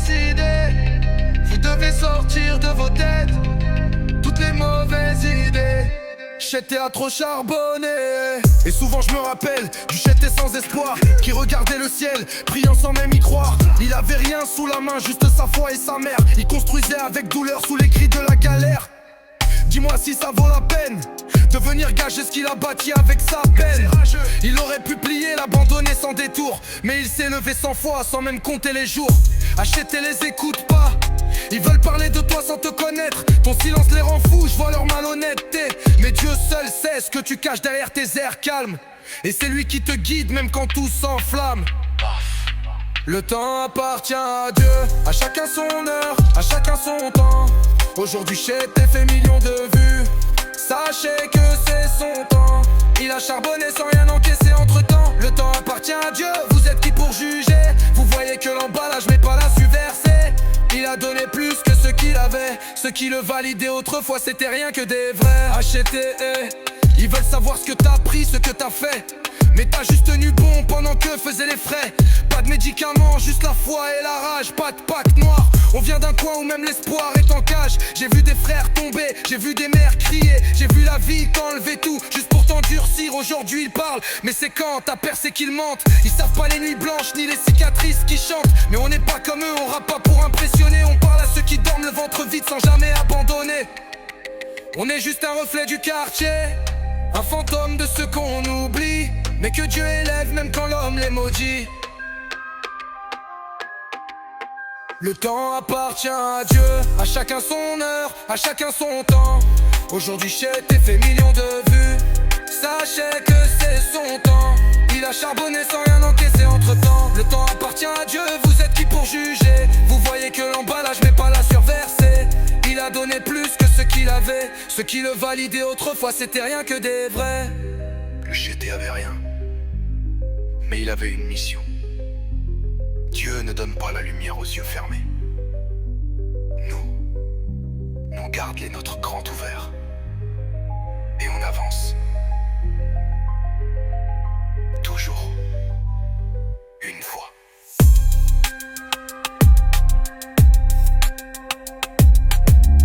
idées. Vous devez sortir de vos têtes toutes les mauvaises idées. J'étais à trop charbonner. Et souvent je me rappelle du j'étais sans espoir qui regardait le ciel, priant sans même y croire. Il avait rien sous la main, juste sa foi et sa mère. Il construisait avec douleur sous les cris de la galère. Dis-moi si ça vaut la peine de venir gâcher ce qu'il a bâti avec sa peine. Il aurait pu plier, l'abandonner sans détour, mais il s'est levé 100 fois sans même compter les jours. Acheter les écoute pas, ils veulent parler de toi sans te connaître. Ton silence les rend fous, je vois leur malhonnêteté. Mais Dieu seul sait ce que tu caches derrière tes airs calmes. Et c'est lui qui te guide même quand tout s'enflamme. Le temps appartient à Dieu, à chacun son heure, à chacun son temps. Aujourd'hui j'étais fait millions de vues. Sachez que c'est son temps. Il a charbonné sans rien encaisser entre temps. Le temps appartient à Dieu, vous êtes qui pour juger? Vous voyez que l'emballage mais pas la subversée. Il a donné plus que ce qu'il avait. Ceux qui le validaient autrefois c'était rien que des vrais. Achetés, ils veulent savoir ce que t'as pris, ce que t'as fait. Mais t'as juste tenu bon pendant que faisaient les frais. Pas de médicaments, juste la foi et la rage. Pas de pacte noir, on vient d'un coin où même l'espoir est en cage. J'ai vu des frères tomber, j'ai vu des mères crier. J'ai vu la vie t'enlever tout, juste pour t'endurcir. Aujourd'hui ils parlent, mais c'est quand t'as percé qu'ils mentent. Ils savent pas les nuits blanches, ni les cicatrices qui chantent. Mais on n'est pas comme eux, on rappe pas pour impressionner. On parle à ceux qui dorment le ventre vide sans jamais abandonner. On est juste un reflet du quartier, un fantôme de ceux qu'on oublie, mais que Dieu élève même quand l'homme les maudit. Le temps appartient à Dieu, à chacun son heure, à chacun son temps. Aujourd'hui j'étais fait millions de vues. Sachez que c'est son temps. Il a charbonné sans rien encaisser entre temps. Le temps appartient à Dieu, vous êtes qui pour juger? Vous voyez que l'emballage mais pas la surversée. Il a donné plus que ce qu'il avait. Ceux qui le validaient autrefois c'était rien que des vrais. Le GT avait rien, mais il avait une mission. Dieu ne donne pas la lumière aux yeux fermés. Nous garde les nôtres grands ouverts. Et on avance.